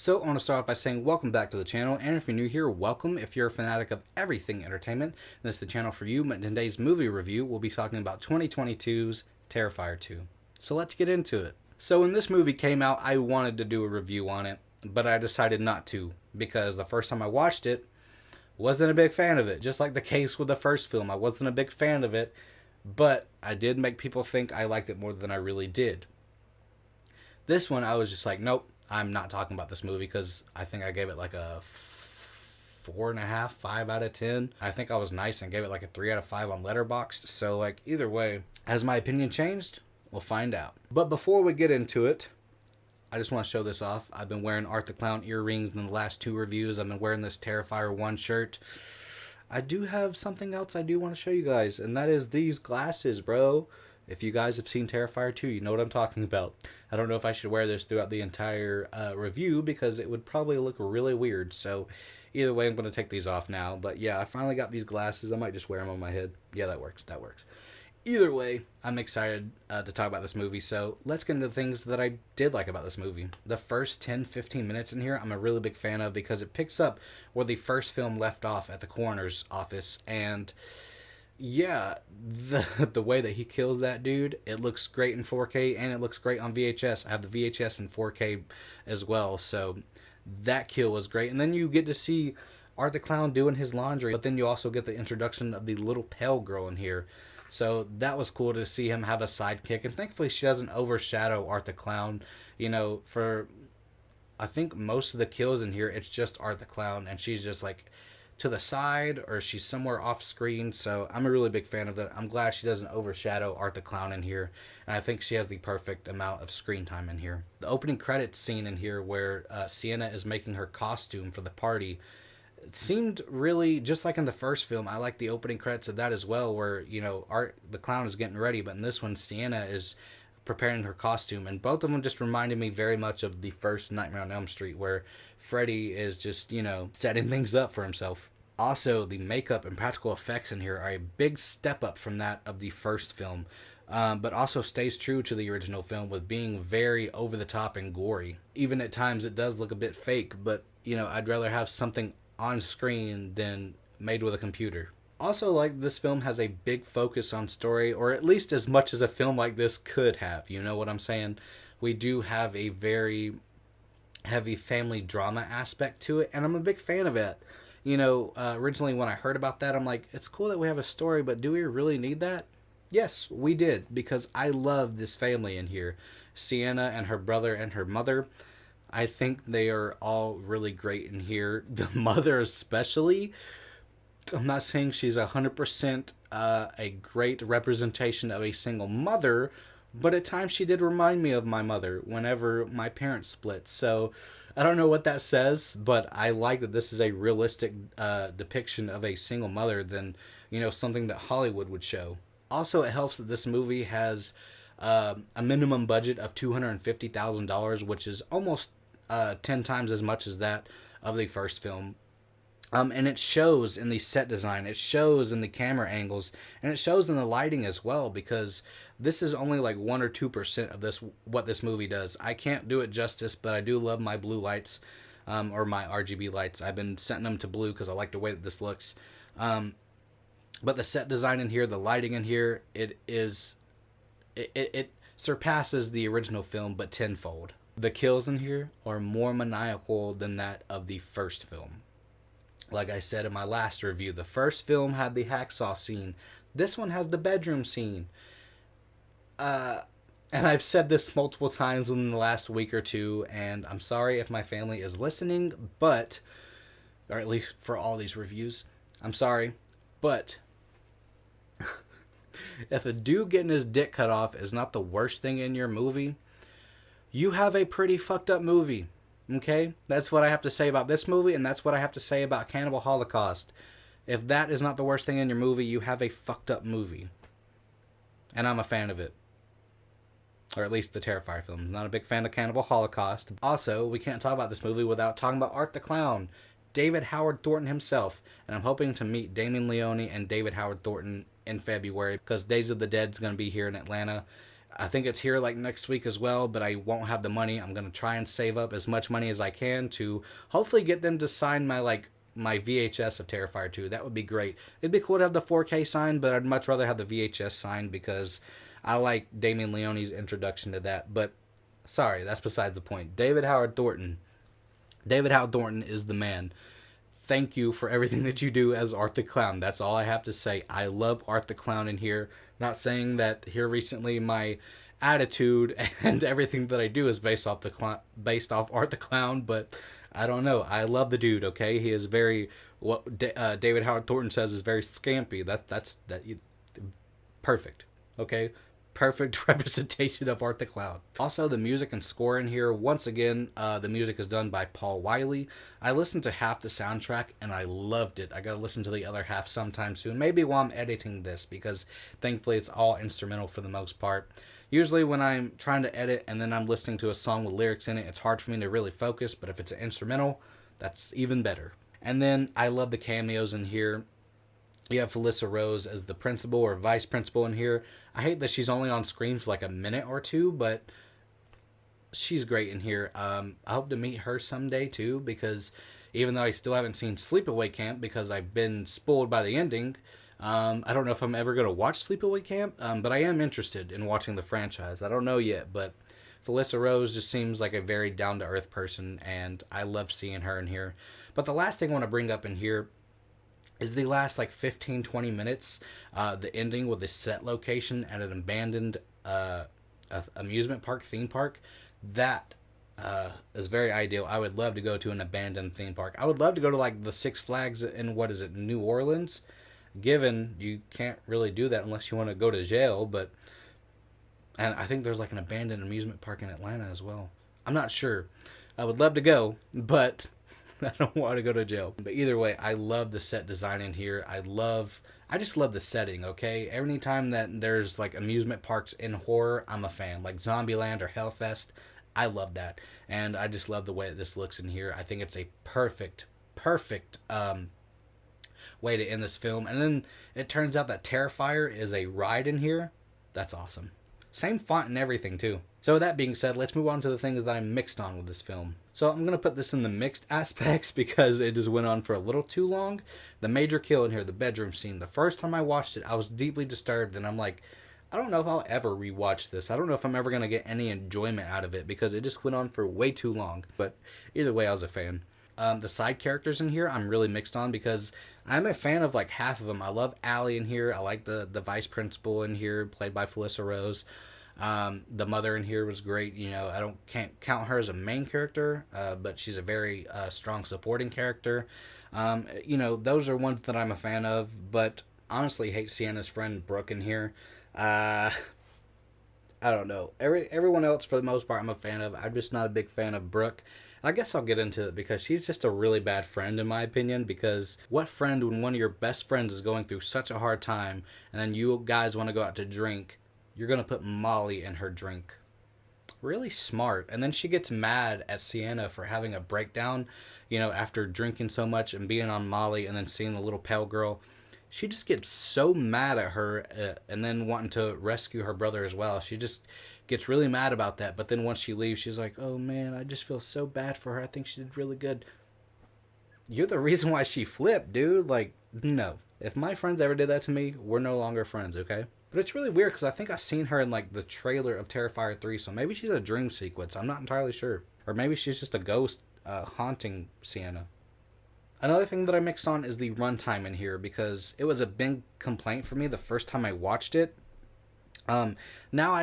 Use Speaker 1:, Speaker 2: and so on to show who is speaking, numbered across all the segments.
Speaker 1: So I want to start off by saying welcome back to the channel, and if you're new here, welcome. If you're a fanatic of everything entertainment, this is the channel for you. But in today's movie review, we'll be talking about 2022's Terrifier 2. So let's get into it. So when this movie came out, I wanted to do a review on it, but I decided not to, because the first time I watched it, wasn't a big fan of it. Just like the case with the first film, I wasn't a big fan of it, but I did make people think I liked it more than I really did. This one, I was just like, nope, I'm not talking about this movie because I think I gave it like a 4.5, 5 out of 10. I think I was nice and gave it like a 3 out of 5 on Letterboxd. So like either way, has my opinion changed? We'll find out. But before we get into it, I just want to show this off. I've been wearing Art the Clown earrings in the last 2 reviews. I've been wearing this Terrifier 1 shirt. I do have something else I do want to show you guys, and that is these glasses, bro. If you guys have seen Terrifier 2, you know what I'm talking about. I don't know if I should wear this throughout the entire review because it would probably look really weird. So either way, I'm going to take these off now. But yeah, I finally got these glasses. I might just wear them on my head. Yeah, that works. That works. Either way, I'm excited to talk about this movie. So let's get into the things that I did like about this movie. The first 10-15 minutes in here, I'm a really big fan of because it picks up where the first film left off at the coroner's office. And yeah, the way that he kills that dude, it looks great in 4K and it looks great on VHS. I have the VHS in 4K as well, so that kill was great. And then you get to see Art the Clown doing his laundry, but then you also get the introduction of the little pale girl in here. So that was cool to see him have a sidekick, and thankfully she doesn't overshadow Art the Clown. You know, for I think most of the kills in here, it's just Art the Clown, and she's just like to the side or she's somewhere off screen. So I'm a really big fan of that. I'm glad she doesn't overshadow Art the Clown in here, and I think she has the perfect amount of screen time in here. The opening credits scene in here where Sienna is making her costume for the party, it seemed really just like in the first film. I like the opening credits of that as well, where, you know, Art the Clown is getting ready, but in this one Sienna is preparing her costume, and both of them just reminded me very much of the first Nightmare on Elm Street, where Freddy is just, you know, setting things up for himself. Also, the makeup and practical effects in here are a big step up from that of the first film, but also stays true to the original film with being very over the top and gory. Even at times it does look a bit fake, but, you know, I'd rather have something on screen than made with a computer. Also, like, this film has a big focus on story, or at least as much as a film like this could have. You know what I'm saying? We do have a very heavy family drama aspect to it, and I'm a big fan of it. You know, originally when I heard about that, I'm like, it's cool that we have a story, but do we really need that? Yes, we did, because I love this family in here. Sienna and her brother and her mother, I think they are all really great in here. The mother especially, I'm not saying she's 100% a great representation of a single mother, but at times she did remind me of my mother whenever my parents split. So I don't know what that says, but I like that this is a realistic depiction of a single mother than, you know, something that Hollywood would show. Also, it helps that this movie has a minimum budget of $250,000, which is almost 10 times as much as that of the first film. And it shows in the set design, it shows in the camera angles, and it shows in the lighting as well, because this is only like 1 or 2% of this, what this movie does. I can't do it justice, but I do love my blue lights, or my RGB lights. I've been setting them to blue because I like the way that this looks. But the set design in here, the lighting in here, it surpasses the original film, but tenfold. The kills in here are more maniacal than that of the first film. Like I said in my last review, the first film had the hacksaw scene. This one has the bedroom scene. And I've said this multiple times within the last week or two, and I'm sorry if my family is listening, but, or at least for all these reviews, I'm sorry, but if a dude getting his dick cut off is not the worst thing in your movie, you have a pretty fucked up movie. Okay? That's what I have to say about this movie, and that's what I have to say about Cannibal Holocaust. If that is not the worst thing in your movie, you have a fucked up movie. And I'm a fan of it. Or at least the Terrifier film. I'm not a big fan of Cannibal Holocaust. Also, we can't talk about this movie without talking about Art the Clown. David Howard Thornton himself. And I'm hoping to meet Damien Leone and David Howard Thornton in February, because Days of the Dead is going to be here in Atlanta. I think it's here like next week as well, but I won't have the money. I'm gonna try and save up as much money as I can to hopefully get them to sign my VHS of Terrifier 2. That would be great. It'd be cool to have the 4K signed, but I'd much rather have the VHS signed because I like Damien Leone's introduction to that. But sorry, that's besides the point. David Howard Thornton. David Howard Thornton is the man. Thank you for everything that you do as Art the Clown. That's all I have to say. I love Art the Clown in here. Not saying that here recently my attitude and everything that I do is based off Art the Clown, but I don't know. I love the dude. Okay, he is very David Howard Thornton says is very scampy. That's perfect. Okay, perfect representation of Art the Clown. Also, the music and score in here, once again, the music is done by Paul Wiley. I listened to half the soundtrack and I loved it. I gotta listen to the other half sometime soon, maybe while I'm editing this, because thankfully it's all instrumental for the most part. Usually when I'm trying to edit and then I'm listening to a song with lyrics in it, it's hard for me to really focus, but if it's an instrumental, that's even better. And then I love the cameos in here. You have Felissa Rose as the principal or vice principal in here. I hate that she's only on screen for like a minute or two, but she's great in here. I hope to meet her someday too, because even though I still haven't seen Sleepaway Camp because I've been spoiled by the ending, I don't know if I'm ever going to watch Sleepaway Camp, but I am interested in watching the franchise. I don't know yet, but Felissa Rose just seems like a very down-to-earth person, and I love seeing her in here. But the last thing I want to bring up in here is the last like 15-20 minutes, the ending with the set location at an abandoned amusement park, theme park. That is very ideal. I would love to go to an abandoned theme park. I would love to go to like the Six Flags in, what is it, New Orleans, given you can't really do that unless you want to go to jail. But and I think there's like an abandoned amusement park in Atlanta as well. I'm not sure. I would love to go, but I don't want to go to jail. But either way, I love the set design in here. I just love the setting, okay? Every time that there's like amusement parks in horror, I'm a fan. Like Zombieland or Hellfest, I love that. And I just love the way that this looks in here. I think it's a perfect way to end this film. And then it turns out that Terrifier is a ride in here. That's awesome. Same font and everything too. So with that being said, let's move on to the things that I'm mixed on with this film. So I'm going to put this in the mixed aspects because it just went on for a little too long. The major kill in here, the bedroom scene. The first time I watched it, I was deeply disturbed, and I'm like, I don't know if I'll ever rewatch this. I don't know if I'm ever going to get any enjoyment out of it because it just went on for way too long. But either way, I was a fan. The side characters in here, I'm really mixed on because I'm a fan of like half of them. I love Allie in here. I like the vice principal in here, played by Felissa Rose. The mother in here was great. You know, can't count her as a main character, but she's a very strong supporting character. You know, those are ones that I'm a fan of. But honestly, hate Sienna's friend Brooke in here. I don't know. Everyone else for the most part I'm a fan of. I'm just not a big fan of Brooke. I guess I'll get into it because she's just a really bad friend in my opinion, because what friend when one of your best friends is going through such a hard time and then you guys want to go out to drink, you're going to put Molly in her drink. Really smart. And then she gets mad at Sienna for having a breakdown, you know, after drinking so much and being on Molly and then seeing the little pale girl. She just gets so mad at her and then wanting to rescue her brother as well. She just gets really mad about that. But then once she leaves, she's like, oh man, I just feel so bad for her. I think she did really good. You're the reason why she flipped, dude. Like, no. If my friends ever did that to me, we're no longer friends, okay? But it's really weird because I think I've seen her in like the trailer of Terrifier 3. So maybe she's a dream sequence. I'm not entirely sure. Or maybe she's just a ghost haunting Sienna. Another thing that I mixed on is the runtime in here because it was a big complaint for me the first time I watched it. Now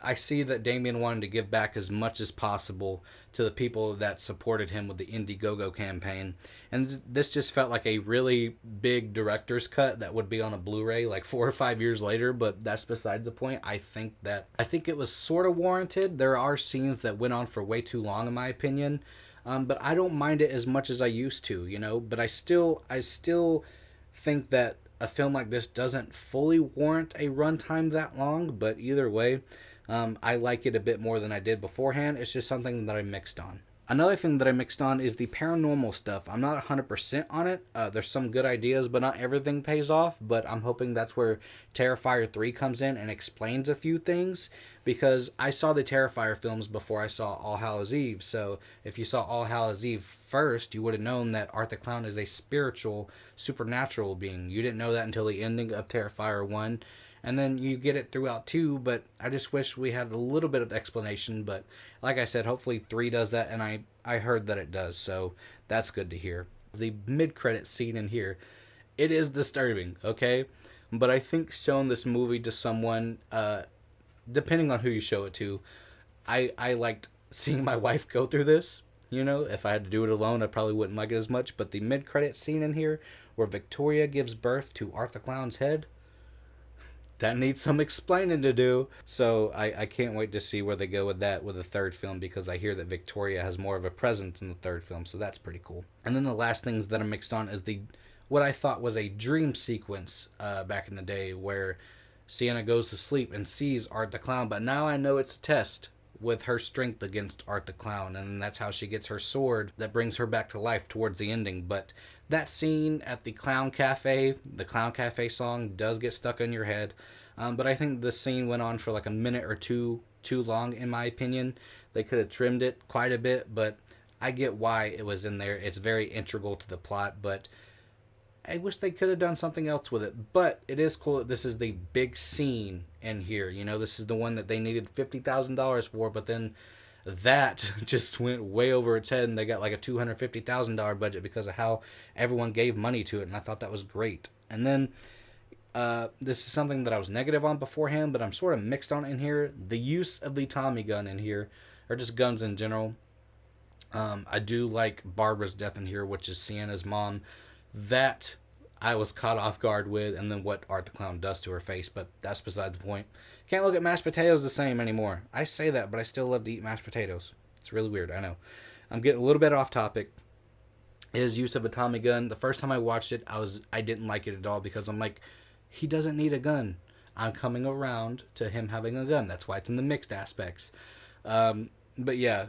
Speaker 1: I see that Damien wanted to give back as much as possible to the people that supported him with the Indiegogo campaign. And this just felt like a really big director's cut that would be on a Blu-ray like 4 or 5 years later, but that's besides the point. I think it was sort of warranted. There are scenes that went on for way too long in my opinion. But I don't mind it as much as I used to, you know, but I still think that a film like this doesn't fully warrant a runtime that long, but either way, I like it a bit more than I did beforehand. It's just something that I mixed on. Another thing that I mixed on is the paranormal stuff. I'm not 100% on it. There's some good ideas, but not everything pays off. But I'm hoping that's where Terrifier 3 comes in and explains a few things. Because I saw the Terrifier films before I saw All Hallows Eve. So if you saw All Hallows Eve first, you would have known that Art the Clown is a spiritual, supernatural being. You didn't know that until the ending of Terrifier 1. And then you get it throughout 2, but I just wish we had a little bit of explanation. But like I said, hopefully 3 does that, and I heard that it does, so that's good to hear. The mid-credit scene in here, it is disturbing, okay? But I think showing this movie to someone, depending on who you show it to, I liked seeing my wife go through this. You know, if I had to do it alone, I probably wouldn't like it as much. But the mid-credit scene in here, where Victoria gives birth to Art the Clown's head, that needs some explaining to do. So I can't wait to see where they go with that with the third film, because I hear that Victoria has more of a presence in the third film, so that's pretty cool. And then the last things that I'm mixed on is what I thought was a dream sequence back in the day, where Sienna goes to sleep and sees Art the Clown, but now I know it's a test with her strength against Art the Clown, and that's how she gets her sword that brings her back to life towards the ending. But that scene at the Clown Cafe song does get stuck in your head. But I think the scene went on for like a minute or two too long, in my opinion. They could have trimmed it quite a bit, but I get why it was in there. It's very integral to the plot, but I wish they could have done something else with it. But it is cool that this is the big scene in here. You know, this is the one that they needed $50,000 for, but then that just went way over its head, and they got like a $250,000 budget because of how everyone gave money to it, and I thought that was great. And then this is something that I was negative on beforehand, but I'm sort of mixed on in here. The use of the Tommy gun in here, or just guns in general. I do like Barbara's death in here, which is Sienna's mom. That I was caught off guard with, and then what Art the Clown does to her face, but that's besides the point. Can't look at mashed potatoes the same anymore. I say that, but I still love to eat mashed potatoes. It's really weird, I know. I'm getting a little bit off topic. His use of a Tommy gun, the first time I watched it, I didn't like it at all, because I'm like, he doesn't need a gun. I'm coming around to him having a gun. That's why it's in the mixed aspects. But yeah,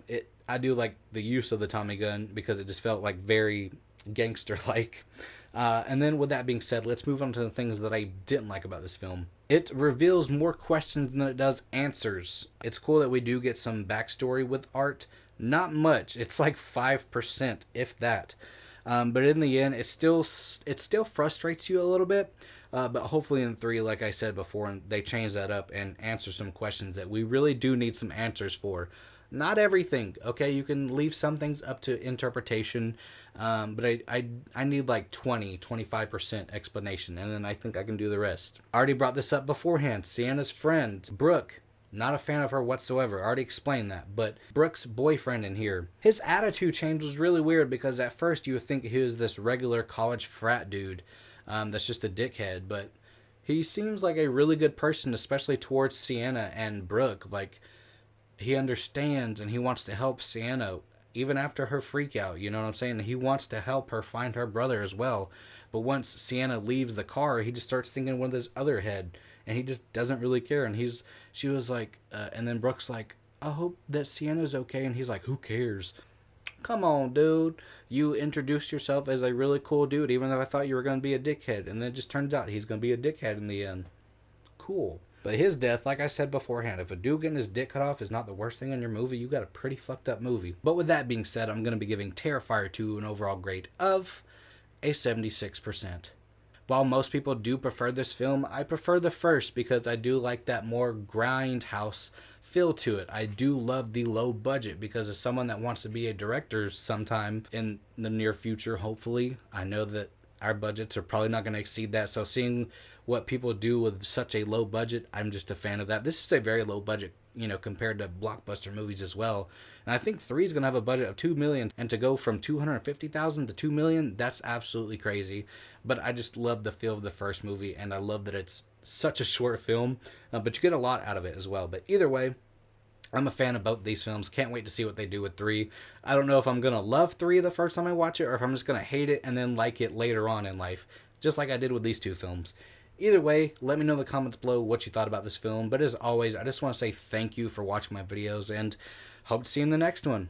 Speaker 1: I do like the use of the Tommy gun, because it just felt like very gangster-like. And then with that being said, let's move on to the things that I didn't like about this film. It reveals more questions than it does answers. It's cool that we do get some backstory with Art. Not much. It's like 5%, if that. But in the end, it still frustrates you a little bit. But hopefully in 3, like I said before, they change that up and answer some questions that we really do need some answers for. Not everything, okay? You can leave some things up to interpretation, but I need like 25% explanation, and then I think I can do the rest. I already brought this up beforehand. Sienna's friend, Brooke, not a fan of her whatsoever. I already explained that. But Brooke's boyfriend in here, his attitude change was really weird, because at first you would think he was this regular college frat dude that's just a dickhead, but he seems like a really good person, especially towards Sienna and Brooke. Like, he understands and he wants to help Sienna even after her freak out, you know what I'm saying? He wants to help her find her brother as well. But once Sienna leaves the car, he just starts thinking with his other head, and he just doesn't really care. And she was like, and then Brooke's like, I hope that Sienna's okay. And he's like, who cares? Come on, dude. You introduced yourself as a really cool dude, even though I thought you were going to be a dickhead. And then it just turns out he's going to be a dickhead in the end. Cool. But his death, like I said beforehand, if a dude getting his dick cut off is not the worst thing in your movie, you got a pretty fucked up movie. But with that being said, I'm going to be giving Terrifier 2 an overall grade of a 76%. While most people do prefer this film, I prefer the first, because I do like that more grindhouse feel to it. I do love the low budget, because as someone that wants to be a director sometime in the near future, hopefully, I know that our budgets are probably not going to exceed that. So seeing what people do with such a low budget, I'm just a fan of that. This is a very low budget, you know, compared to blockbuster movies as well. And I think 3 is going to have a budget of $2 million, and to go from $250,000 to $2 million, that's absolutely crazy. But I just love the feel of the first movie, and I love that it's such a short film, but you get a lot out of it as well. But either way, I'm a fan of both these films. Can't wait to see what they do with 3. I don't know if I'm going to love 3 the first time I watch it, or if I'm just going to hate it and then like it later on in life, just like I did with these 2 films. Either way, let me know in the comments below what you thought about this film. But as always, I just want to say thank you for watching my videos, and hope to see you in the next one.